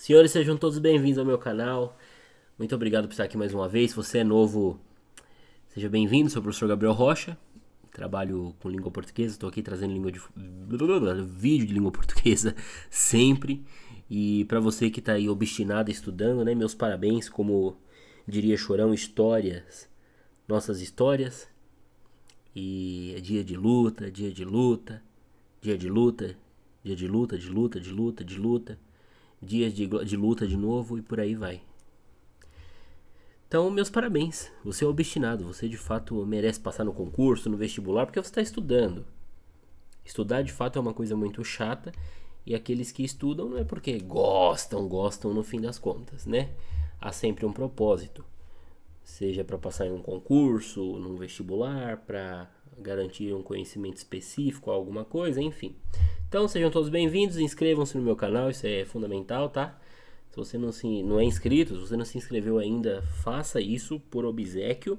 Senhores, sejam todos bem-vindos ao meu canal. Muito obrigado por estar aqui mais uma vez. Se você é novo, seja bem-vindo. Sou o professor Gabriel Rocha. Trabalho com língua portuguesa. Estou aqui trazendo vídeo de língua portuguesa sempre. E para você que está aí obstinado estudando, né? Meus parabéns. Como diria Chorão, histórias, nossas histórias. E é dia de luta, dia de luta, dia de luta, dia de luta, de luta, de luta, de luta. Dias de luta de novo e por aí vai. Então, meus parabéns. Você é obstinado. Você de fato merece passar no concurso, no vestibular, porque você está estudando. Estudar de fato é uma coisa muito chata. E aqueles que estudam não é porque gostam no fim das contas, né? Há sempre um propósito. Seja para passar em um concurso, num vestibular, para garantir um conhecimento específico, alguma coisa, enfim. Então sejam todos bem-vindos, inscrevam-se no meu canal, isso é fundamental, tá? Se você não é inscrito, se você não se inscreveu ainda, faça isso por obséquio.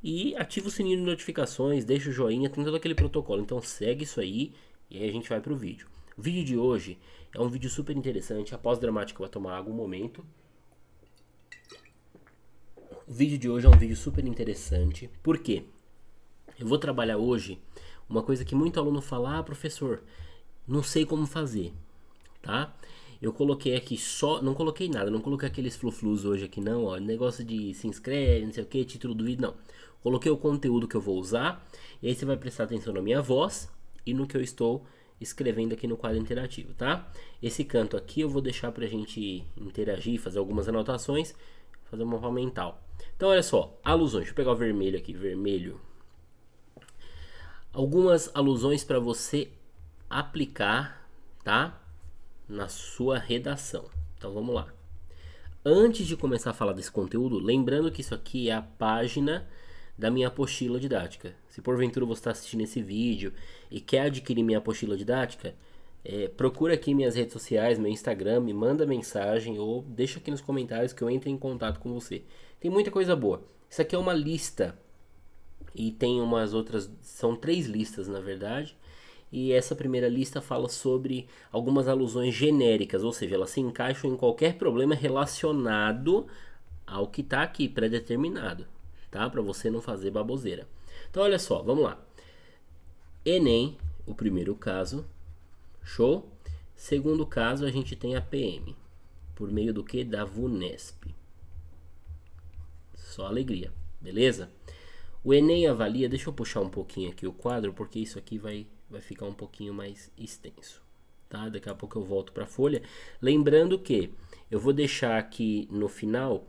E ativa o sininho de notificações, deixa o joinha, tem todo aquele protocolo. Então segue isso aí e aí a gente vai pro vídeo. O vídeo de hoje é um vídeo super interessante. A pós-dramática vai tomar água um momento. O vídeo de hoje é um vídeo super interessante. Por quê? Eu vou trabalhar hoje uma coisa que muito aluno fala: professor, não sei como fazer, tá? Eu coloquei aqui só, não coloquei nada, não coloquei aqueles fluflus hoje aqui não, ó, negócio de se inscreve, não sei o que, título do vídeo, não. Coloquei o conteúdo que eu vou usar, e aí você vai prestar atenção na minha voz e no que eu estou escrevendo aqui no quadro interativo, tá? Esse canto aqui eu vou deixar pra gente interagir, fazer algumas anotações, fazer uma mapa mental. Então olha só, alusões, deixa eu pegar o vermelho aqui, vermelho. Algumas alusões para você aplicar, tá? Na sua redação. Então vamos lá. Antes de começar a falar desse conteúdo, lembrando que isso aqui é a página da minha apostila didática. Se porventura você está assistindo esse vídeo e quer adquirir minha apostila didática, procura aqui minhas redes sociais, meu Instagram, me manda mensagem ou deixa aqui nos comentários que eu entre em contato com você. Tem muita coisa boa. Isso aqui é uma lista e tem umas outras, são 3 listas na verdade. E essa primeira lista fala sobre algumas alusões genéricas, ou seja, elas se encaixam em qualquer problema relacionado ao que está aqui pré-determinado, tá? Para você não fazer baboseira. Então olha só, vamos lá. Enem, o primeiro caso, show? Segundo caso, a gente tem a PM, por meio do que? Da VUNESP. Só alegria, beleza? O Enem avalia, deixa eu puxar um pouquinho aqui o quadro, porque isso aqui vai ficar um pouquinho mais extenso, tá? Daqui a pouco eu volto para a folha. Lembrando que eu vou deixar aqui no final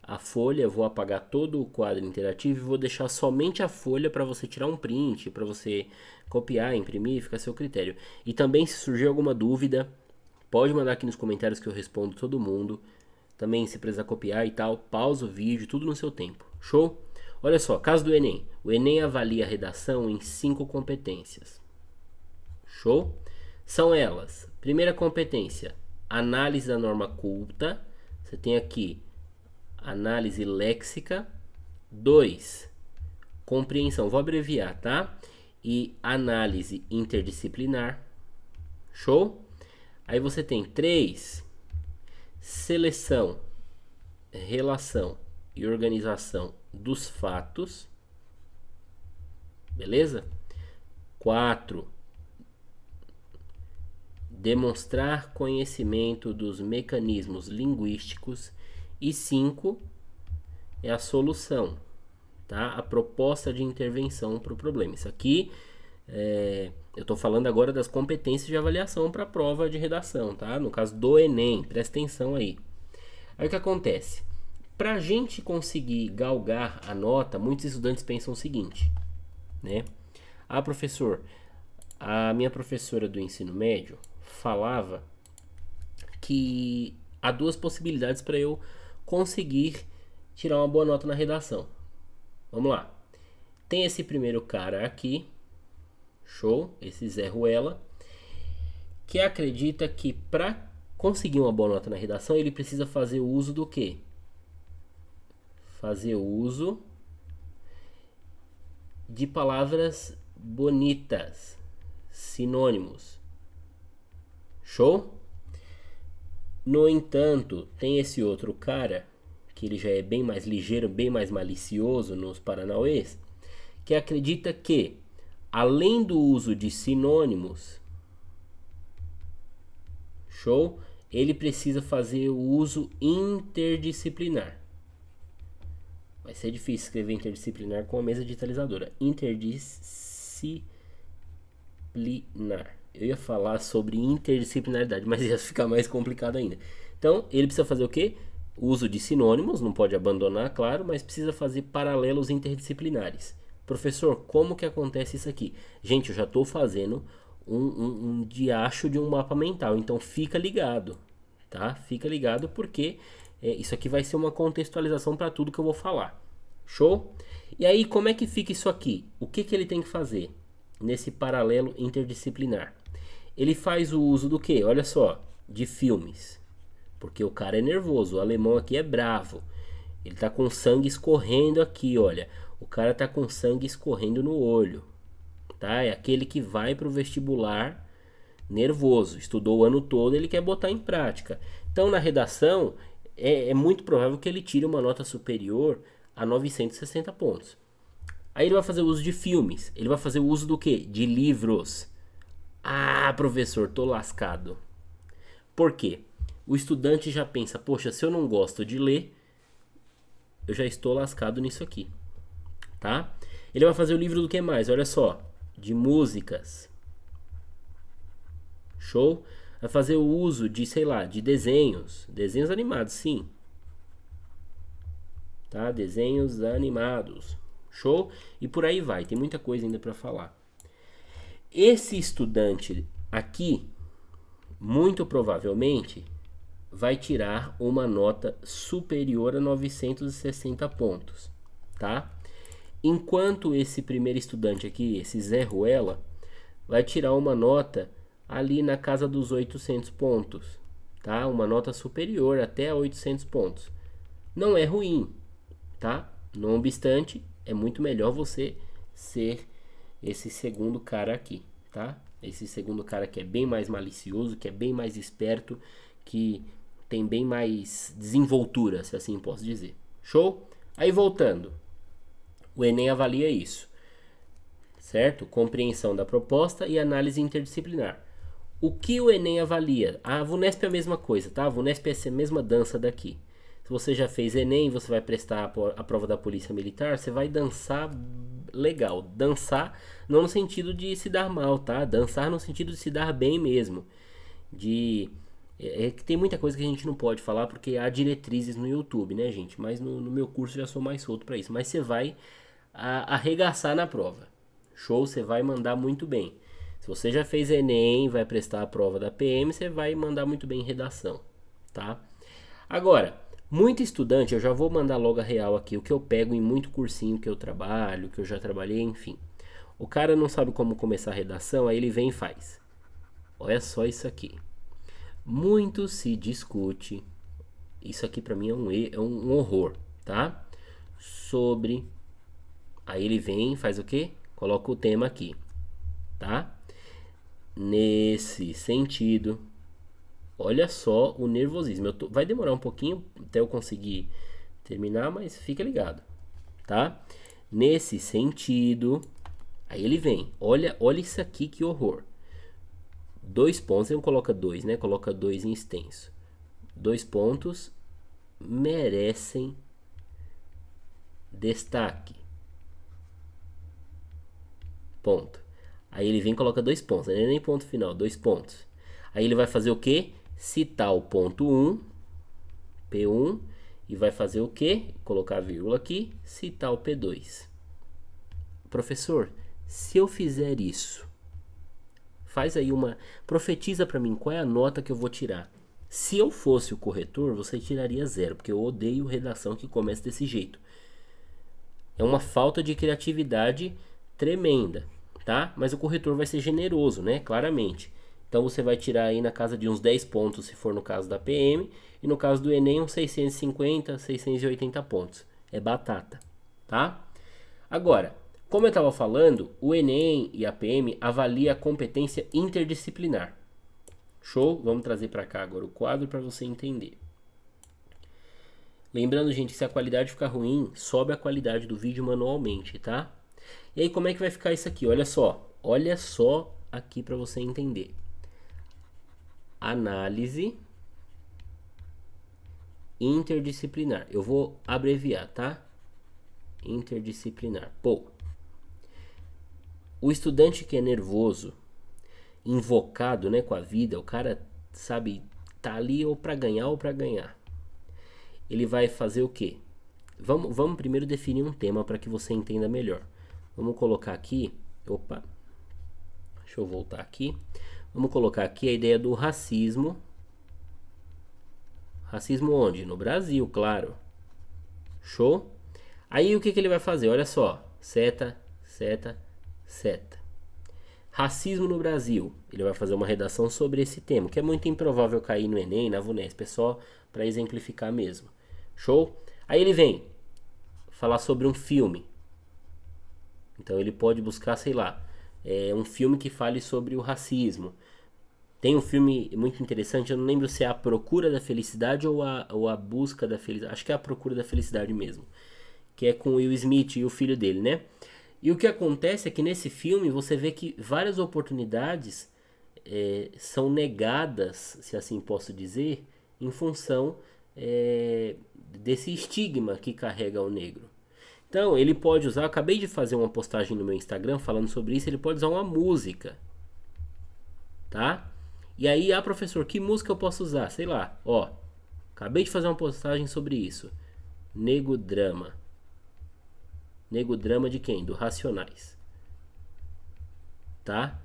a folha, eu vou apagar todo o quadro interativo e vou deixar somente a folha para você tirar um print, para você copiar, imprimir, fica a seu critério. E também, se surgir alguma dúvida, pode mandar aqui nos comentários que eu respondo todo mundo. Também, se precisar copiar e tal, pausa o vídeo, tudo no seu tempo. Show? Olha só, caso do Enem. O Enem avalia a redação em 5 competências. Show? São elas. Primeira competência, análise da norma culta. Você tem aqui análise léxica. 2, compreensão. Vou abreviar, tá? E análise interdisciplinar. Show? Aí você tem 3, seleção, relação e organização dos fatos. Beleza? 4, demonstrar conhecimento dos mecanismos linguísticos. E 5 é a solução, tá? A proposta de intervenção para o problema. Isso aqui eu estou falando agora das competências de avaliação para a prova de redação, tá? No caso do Enem, presta atenção aí. Aí o que acontece? Para a gente conseguir galgar a nota, muitos estudantes pensam o seguinte, né? Professor, a minha professora do ensino médio falava que há 2 possibilidades para eu conseguir tirar uma boa nota na redação. Vamos lá. Tem esse primeiro cara aqui, show, esse Zé Ruela, que acredita que para conseguir uma boa nota na redação ele precisa fazer uso do quê? Fazer uso de palavras bonitas, sinônimos. Show? No entanto, tem esse outro cara, que ele já é bem mais ligeiro, bem mais malicioso nos paranauês, que acredita que, além do uso de sinônimos, show, ele precisa fazer o uso interdisciplinar. Vai ser difícil escrever interdisciplinar com a mesa digitalizadora. Interdisciplinar. Eu ia falar sobre interdisciplinaridade, mas ia ficar mais complicado ainda. Então, ele precisa fazer o quê? Uso de sinônimos, não pode abandonar, claro, mas precisa fazer paralelos interdisciplinares. Professor, como que acontece isso aqui? Gente, eu já estou fazendo um diacho de um mapa mental, então fica ligado, tá? Fica ligado porque isso aqui vai ser uma contextualização para tudo que eu vou falar. Show? E aí, como é que fica isso aqui? O que que ele tem que fazer nesse paralelo interdisciplinar? Ele faz o uso do quê? Olha só, de filmes. Porque o cara é nervoso, o alemão aqui é bravo. Ele tá com sangue escorrendo aqui, olha. O cara tá com sangue escorrendo no olho. Tá? É aquele que vai pro vestibular nervoso. Estudou o ano todo, ele quer botar em prática. Então, na redação, é muito provável que ele tire uma nota superior a 960 pontos. Aí ele vai fazer uso de filmes. Ele vai fazer o uso do quê? De livros. Ah, professor, tô lascado. Por quê? O estudante já pensa, poxa, se eu não gosto de ler, eu já estou lascado nisso aqui. Tá? Ele vai fazer o livro do que mais? Olha só. De músicas. Show? Vai fazer o uso de, sei lá, de desenhos. Desenhos animados, sim. Tá? Desenhos animados. Show? E por aí vai. Tem muita coisa ainda para falar. Esse estudante aqui, muito provavelmente, vai tirar uma nota superior a 960 pontos. Tá? Enquanto esse primeiro estudante aqui, esse Zé Ruela, vai tirar uma nota ali na casa dos 800 pontos, tá? Uma nota superior até a 800 pontos. Não é ruim, tá? Não obstante, é muito melhor você ser esse segundo cara aqui, tá? Esse segundo cara que é bem mais malicioso, que é bem mais esperto, que tem bem mais desenvoltura, se assim posso dizer. Show? Aí voltando. O Enem avalia isso, certo? Compreensão da proposta e análise interdisciplinar. O que o Enem avalia? A VUNESP é a mesma coisa, tá? A VUNESP é essa mesma dança daqui. Se você já fez Enem, você vai prestar a prova da Polícia Militar, você vai dançar legal. Dançar não no sentido de se dar mal, tá? Dançar no sentido de se dar bem mesmo. É que tem muita coisa que a gente não pode falar porque há diretrizes no YouTube, né, gente? Mas no meu curso já sou mais solto para isso. Mas você vai arregaçar na prova. Show, você vai mandar muito bem. Se você já fez Enem, vai prestar a prova da PM, você vai mandar muito bem em redação, tá? Agora, muito estudante, eu já vou mandar logo a real aqui, o que eu pego em muito cursinho que eu trabalho, que eu já trabalhei, enfim. O cara não sabe como começar a redação, aí ele vem e faz. Olha só isso aqui. Muito se discute, isso aqui pra mim é um horror, tá? Sobre... Aí ele vem, faz o quê? Coloca o tema aqui, tá? Nesse sentido, olha só o nervosismo. Vai demorar um pouquinho até eu conseguir terminar, mas fica ligado, tá? Nesse sentido, aí ele vem. Olha isso aqui, que horror. 2 pontos, ele não coloca 2, né? Coloca 2 em extenso. 2 pontos merecem destaque. Ponto. Aí ele vem e coloca 2 pontos, não é nem ponto final, 2 pontos. Aí ele vai fazer o que? Citar o ponto 1, P1, e vai fazer o que? Colocar a vírgula aqui, citar o P2. Professor, se eu fizer isso, faz aí profetiza para mim qual é a nota que eu vou tirar. Se eu fosse o corretor, você tiraria 0, porque eu odeio redação que começa desse jeito. É uma falta de criatividade tremenda, tá? Mas o corretor vai ser generoso, né? Claramente. Então você vai tirar aí na casa de uns 10 pontos, se for no caso da PM, e no caso do Enem, uns 650, 680 pontos. É batata, tá? Agora, como eu estava falando, o Enem e a PM avalia a competência interdisciplinar. Show? Vamos trazer para cá agora o quadro para você entender. Lembrando, gente, que se a qualidade ficar ruim, sobe a qualidade do vídeo manualmente, tá? E aí, como é que vai ficar isso aqui? Olha só aqui para você entender. Análise interdisciplinar. Eu vou abreviar, tá? Interdisciplinar. Pô, o estudante que é nervoso, invocado, né, com a vida, o cara, sabe, tá ali ou para ganhar ou para ganhar. Ele vai fazer o quê? Vamos primeiro definir um tema para que você entenda melhor. Vamos colocar aqui, opa, deixa eu voltar aqui. Vamos colocar aqui a ideia do racismo. Racismo onde? No Brasil, claro. Show? Aí o que ele vai fazer? Olha só, seta. Racismo no Brasil. Ele vai fazer uma redação sobre esse tema, que é muito improvável cair no Enem, na VUNESP, é só para exemplificar mesmo. Show? Aí ele vem falar sobre um filme. Então ele pode buscar, sei lá, um filme que fale sobre o racismo. Tem um filme muito interessante, eu não lembro se é A Procura da Felicidade ou a Busca da Felicidade. Acho que é A Procura da Felicidade mesmo. Que é com o Will Smith e o filho dele, né? E o que acontece é que nesse filme você vê que várias oportunidades são negadas, se assim posso dizer, em função desse estigma que carrega o negro. Então ele pode usar, eu acabei de fazer uma postagem no meu Instagram falando sobre isso, ele pode usar uma música, tá? E aí, professor, que música eu posso usar? Sei lá, ó, acabei de fazer uma postagem sobre isso. Nego Drama. Nego Drama de quem? Do Racionais. Tá?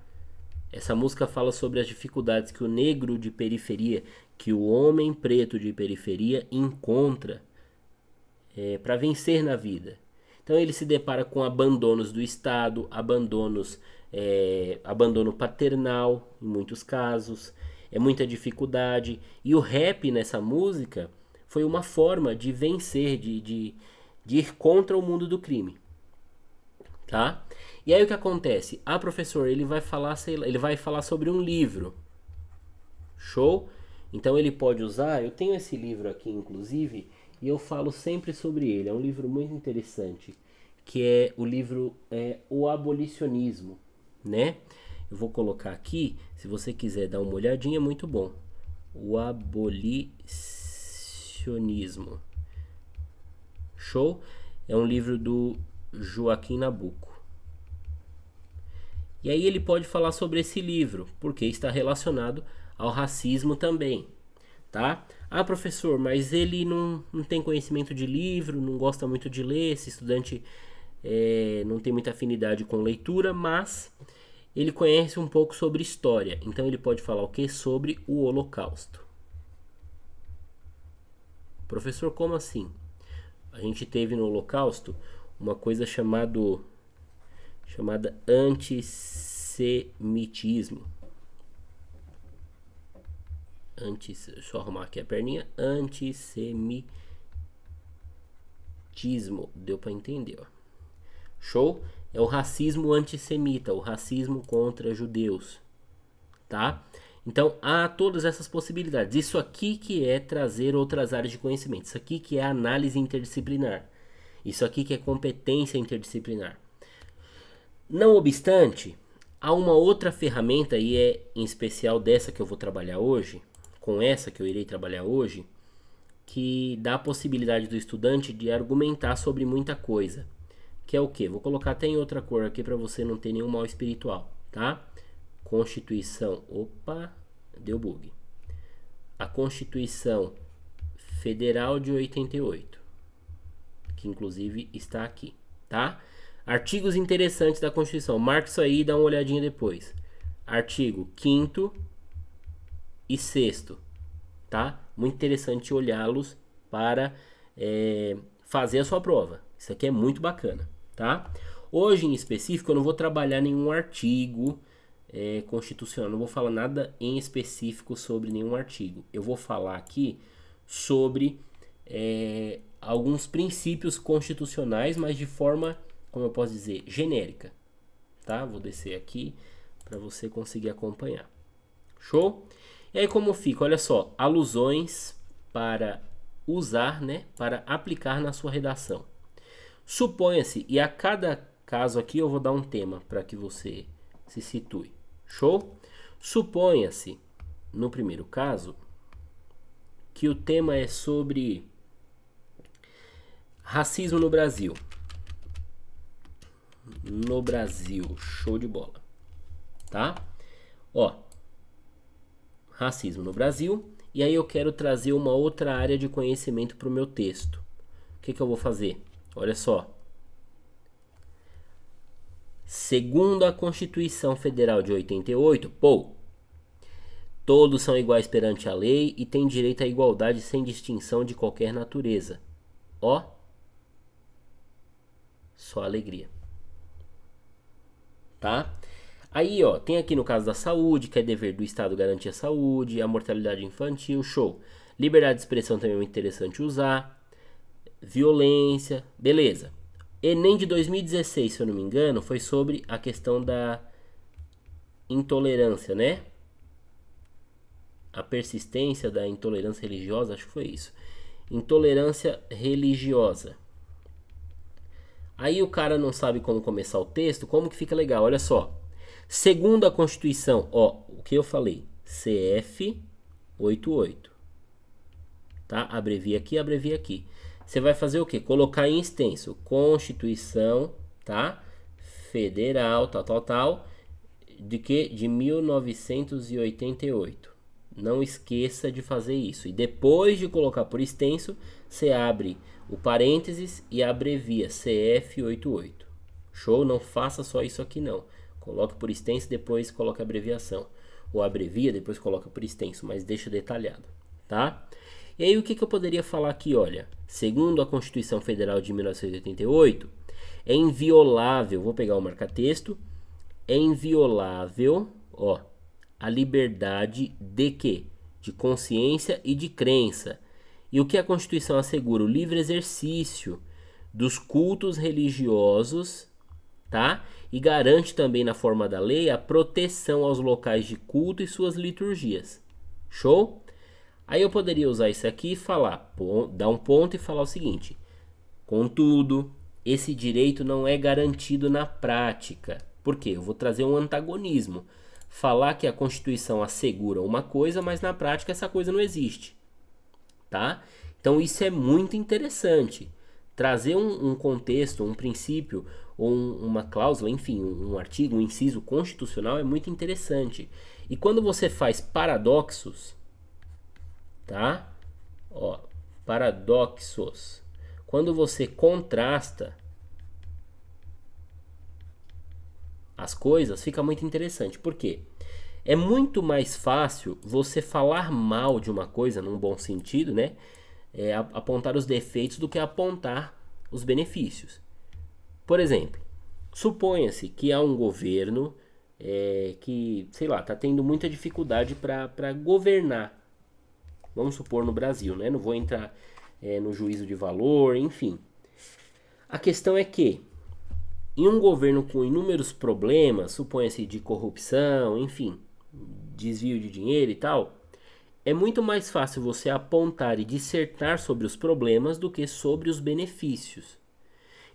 Essa música fala sobre as dificuldades que o negro de periferia, que o homem preto de periferia encontra para vencer na vida. Então ele se depara com abandonos do Estado, abandono paternal, em muitos casos, muita dificuldade. E o rap nessa música foi uma forma de vencer, de ir contra o mundo do crime, tá? E aí o que acontece? Professor, ele vai falar, sei lá, ele vai falar sobre um livro. Show? Então ele pode usar, eu tenho esse livro aqui inclusive, e eu falo sempre sobre ele. É um livro muito interessante, que é o livro O Abolicionismo, né? Eu vou colocar aqui, se você quiser dar uma olhadinha, é muito bom. O Abolicionismo. Show? É um livro do Joaquim Nabuco. E aí ele pode falar sobre esse livro, porque está relacionado ao racismo também, tá? Professor, mas ele não tem conhecimento de livro, não gosta muito de ler, esse estudante não tem muita afinidade com leitura, mas ele conhece um pouco sobre história. Então ele pode falar o que? Sobre o Holocausto. Professor, como assim? A gente teve no Holocausto uma coisa chamada antissemitismo. Deixa eu arrumar aqui a perninha. Antissemitismo. Deu para entender, ó. Show? É o racismo antissemita, o racismo contra judeus, tá? Então há todas essas possibilidades. Isso aqui que é trazer outras áreas de conhecimento. Isso aqui que é análise interdisciplinar. Isso aqui que é competência interdisciplinar. Não obstante, há uma outra ferramenta, e em especial dessa que eu vou trabalhar hoje, com essa que eu irei trabalhar hoje, que dá a possibilidade do estudante de argumentar sobre muita coisa. Que é o que? Vou colocar até em outra cor aqui para você não ter nenhum mal espiritual, tá? Constituição, opa, deu bug. A Constituição Federal de 88, que inclusive está aqui, tá? Artigos interessantes da Constituição, marca isso aí e dá uma olhadinha depois. Artigo 5º e 6º, tá? Muito interessante olhá-los para fazer a sua prova. Isso aqui é muito bacana, tá? Hoje em específico eu não vou trabalhar nenhum artigo constitucional, não vou falar nada em específico sobre nenhum artigo. Eu vou falar aqui sobre alguns princípios constitucionais, mas de forma, como eu posso dizer, genérica, tá? Vou descer aqui para você conseguir acompanhar. Show? E aí como fica? Olha só, alusões para usar, né, para aplicar na sua redação. Suponha-se, e a cada caso aqui eu vou dar um tema para que você se situe. Show? Suponha-se, no primeiro caso, que o tema é sobre racismo no Brasil. No Brasil, show de bola. Tá? Ó, racismo no Brasil. E aí eu quero trazer uma outra área de conhecimento para o meu texto. O que eu vou fazer? Olha só. Segundo a Constituição Federal de 88, todos são iguais perante a lei e têm direito à igualdade sem distinção de qualquer natureza. Ó, só alegria. Tá? Aí, ó, tem aqui no caso da saúde, que é dever do Estado garantir a saúde, a mortalidade infantil, show. Liberdade de expressão também é muito interessante usar. Violência, beleza. Enem de 2016, se eu não me engano, foi sobre a questão da intolerância, né? A persistência da intolerância religiosa, acho que foi isso. Intolerância religiosa. Aí o cara não sabe como começar o texto, como que fica legal? Olha só. Segundo a Constituição, ó, o que eu falei? CF 88. Tá? Abrevia aqui, abrevia aqui. Você vai fazer o quê? Colocar em extenso. Constituição, tá? Federal, tal. De que? De 1988. Não esqueça de fazer isso. E depois de colocar por extenso, você abre o parênteses e abrevia CF 88. Show? Não faça só isso aqui não. Coloque por extenso, depois coloca a abreviação. Ou abrevia, depois coloca por extenso, mas deixa detalhado, tá? E aí o que eu poderia falar aqui, olha? Segundo a Constituição Federal de 1988, é inviolável, vou pegar o marca-texto, é inviolável, ó, a liberdade de quê? De consciência e de crença. E o que a Constituição assegura? O livre exercício dos cultos religiosos, tá? E garante também na forma da lei a proteção aos locais de culto e suas liturgias. Show? Aí eu poderia usar isso aqui e falar, dar um ponto e falar o seguinte: contudo, esse direito não é garantido na prática. Por quê? Eu vou trazer um antagonismo. Falar que a Constituição assegura uma coisa, mas na prática essa coisa não existe. Tá? Então isso é muito interessante. Trazer um contexto, um princípio, ou uma cláusula, enfim, um artigo, um inciso constitucional é muito interessante. E quando você faz paradoxos, tá? Ó, paradoxos. Quando você contrasta as coisas, fica muito interessante. Por quê? É muito mais fácil você falar mal de uma coisa, num bom sentido, né? Apontar os defeitos do que apontar os benefícios. Por exemplo, suponha-se que há um governo que, sei lá, está tendo muita dificuldade para governar. Vamos supor no Brasil, né? Não vou entrar no juízo de valor, enfim. A questão é que em um governo com inúmeros problemas, suponha-se de corrupção, enfim, desvio de dinheiro e tal, é muito mais fácil você apontar e dissertar sobre os problemas do que sobre os benefícios.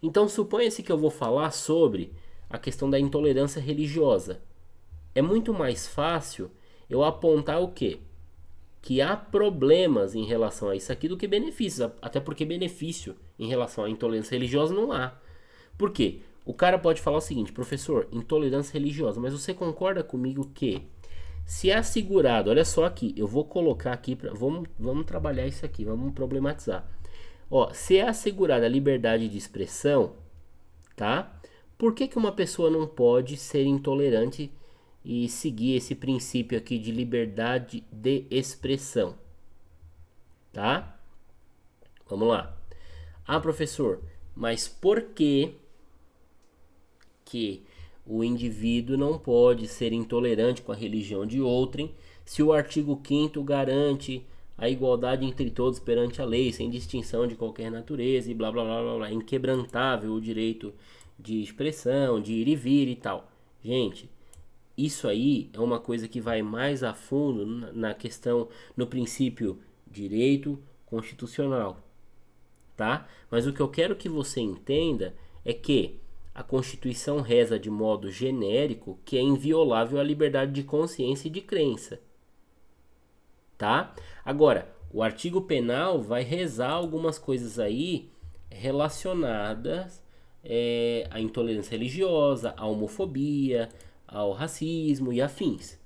Então, suponha-se que eu vou falar sobre a questão da intolerância religiosa. É muito mais fácil eu apontar o quê? Que há problemas em relação a isso aqui do que benefícios. Até porque benefício em relação à intolerância religiosa não há. Por quê? O cara pode falar o seguinte: professor, intolerância religiosa, mas você concorda comigo que se é assegurado, olha só aqui, eu vou colocar aqui, vamos trabalhar isso aqui, vamos problematizar. Ó, se é assegurada a liberdade de expressão, tá? Por que uma pessoa não pode ser intolerante e seguir esse princípio aqui de liberdade de expressão? Tá? Vamos lá. Ah, professor, mas por que o indivíduo não pode ser intolerante com a religião de outrem se o artigo 5º garante a igualdade entre todos perante a lei, sem distinção de qualquer natureza e blá blá blá blá blá, inquebrantável o direito de expressão, de ir e vir e tal. Gente, isso aí é uma coisa que vai mais a fundo na questão, no princípio direito constitucional, tá? Mas o que eu quero que você entenda é que a Constituição reza de modo genérico que é inviolável a liberdade de consciência e de crença, tá? Agora, o artigo penal vai rezar algumas coisas aí relacionadas à intolerância religiosa, à homofobia, ao racismo e afins,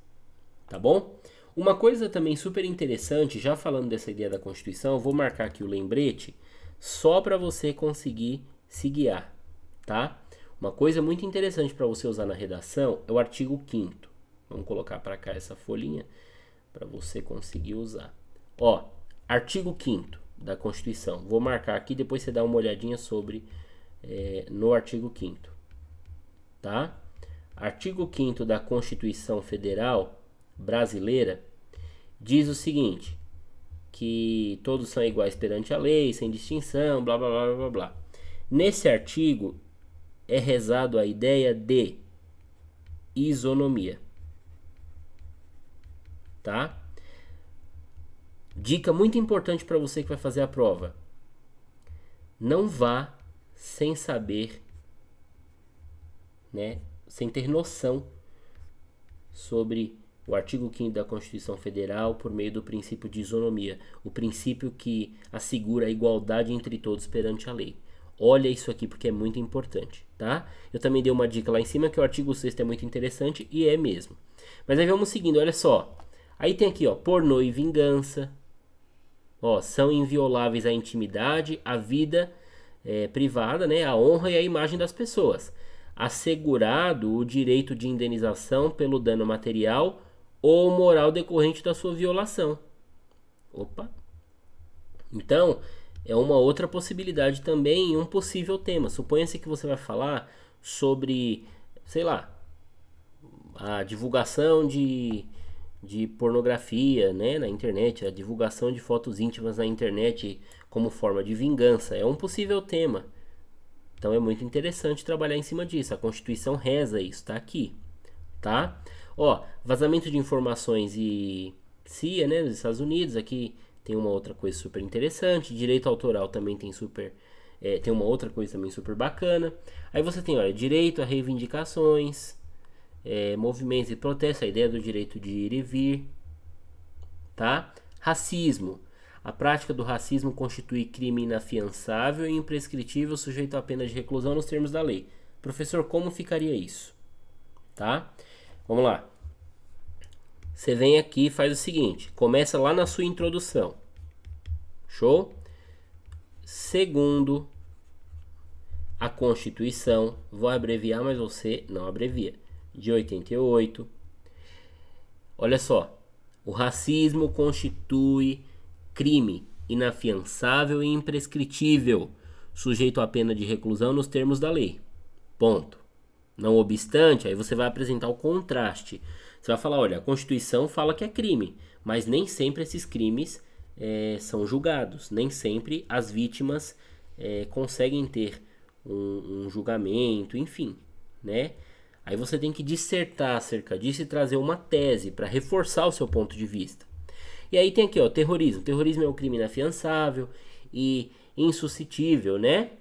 tá bom? Uma coisa também super interessante, já falando dessa ideia da Constituição, eu vou marcar aqui o lembrete só para você conseguir se guiar, tá? Uma coisa muito interessante para você usar na redação é o artigo 5º. Vamos colocar para cá essa folhinha para você conseguir usar. Ó, artigo 5º da Constituição. Vou marcar aqui, depois você dá uma olhadinha sobre no artigo 5º, tá? Artigo 5º da Constituição Federal Brasileira diz o seguinte, que todos são iguais perante a lei, sem distinção, blá blá blá blá blá. Nesse artigo é rezado a ideia de isonomia, tá? Dica muito importante para você que vai fazer a prova: não vá sem saber, né, sem ter noção sobre o artigo 5º da Constituição Federal por meio do princípio de isonomia, o princípio que assegura a igualdade entre todos perante a lei. Olha isso aqui porque é muito importante, tá? Eu também dei uma dica lá em cima que o artigo 6º é muito interessante e é mesmo. Mas aí vamos seguindo, olha só. Aí tem aqui, ó, pornô e vingança. Ó, são invioláveis a intimidade, a vida privada, né, a honra e a imagem das pessoas. Assegurado o direito de indenização pelo dano material ou moral decorrente da sua violação. Opa! Então, é uma outra possibilidade também, um possível tema. Suponha-se que você vai falar sobre, sei lá, a divulgação de pornografia, né, na internet, a divulgação de fotos íntimas na internet como forma de vingança. É um possível tema. Então é muito interessante trabalhar em cima disso. A Constituição reza isso, tá aqui, tá? Ó, vazamento de informações e CIA, né, dos Estados Unidos. Aqui tem uma outra coisa super interessante. Direito autoral também tem tem uma outra coisa também super bacana. Aí você tem, olha, direito a reivindicações, movimentos e protestos, a ideia do direito de ir e vir, tá? Racismo. A prática do racismo constitui crime inafiançável e imprescritível sujeito a pena de reclusão nos termos da lei. Professor, como ficaria isso? Tá? Vamos lá. Você vem aqui e faz o seguinte. Começa lá na sua introdução. Show? Segundo a Constituição, vou abreviar, mas você não abrevia, de 88. Olha só. O racismo constitui crime inafiançável e imprescritível, sujeito à pena de reclusão nos termos da lei. Ponto. Não obstante, aí você vai apresentar o contraste. Você vai falar, olha, a Constituição fala que é crime, mas nem sempre esses crimes são julgados. Nem sempre as vítimas conseguem ter um julgamento, enfim, né? Aí você tem que dissertar acerca disso e trazer uma tese para reforçar o seu ponto de vista. E aí tem aqui, ó, terrorismo. Terrorismo é um crime inafiançável e insuscitível, né?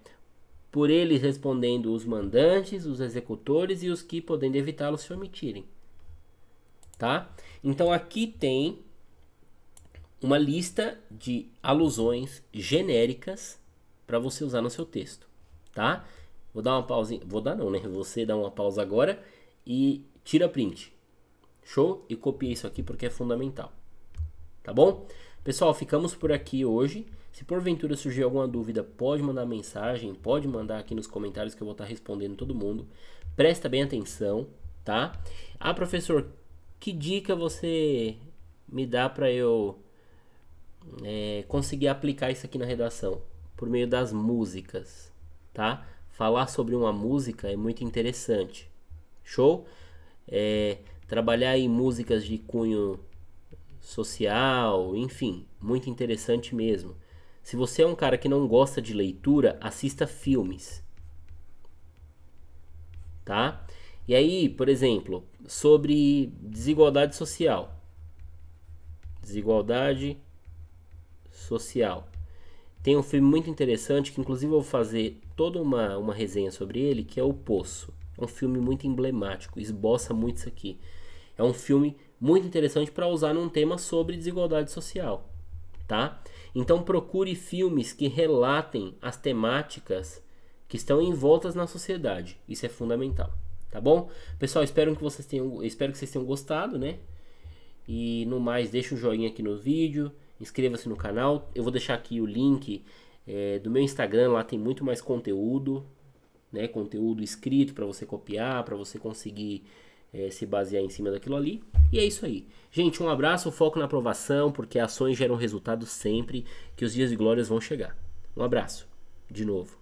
Por eles respondendo os mandantes, os executores e os que, podendo evitá-lo, se omitirem. Tá? Então aqui tem uma lista de alusões genéricas para você usar no seu texto, tá? Vou dar uma pausa, vou dar não, né? Você dá uma pausa agora e tira print. Show? E copia isso aqui porque é fundamental. Tá bom? Pessoal, ficamos por aqui hoje. Se porventura surgir alguma dúvida, pode mandar mensagem, pode mandar aqui nos comentários que eu vou estar respondendo todo mundo. Presta bem atenção, tá? Ah, professor, que dica você me dá para eu conseguir aplicar isso aqui na redação? Por meio das músicas, tá? Falar sobre uma música é muito interessante. Show? Trabalhar em músicas de cunho social, enfim, muito interessante mesmo. Se você é um cara que não gosta de leitura, assista filmes, tá? E aí, por exemplo, sobre desigualdade social. Desigualdade social. Tem um filme muito interessante que inclusive eu vou fazer toda uma resenha sobre ele, que é O Poço. É um filme muito emblemático, esboça muito isso aqui. É um filme muito interessante para usar num tema sobre desigualdade social, tá? Então procure filmes que relatem as temáticas que estão envoltas na sociedade. Isso é fundamental, tá bom? Pessoal, espero que vocês tenham gostado, né? E no mais, deixa um joinha aqui no vídeo, inscreva-se no canal. Eu vou deixar aqui o link do meu Instagram, lá tem muito mais conteúdo, né? Conteúdo escrito para você copiar, para você conseguir se basear em cima daquilo ali. E é isso aí. Gente, um abraço, foco na aprovação, porque ações geram resultados sempre, que os dias de glórias vão chegar. Um abraço, de novo.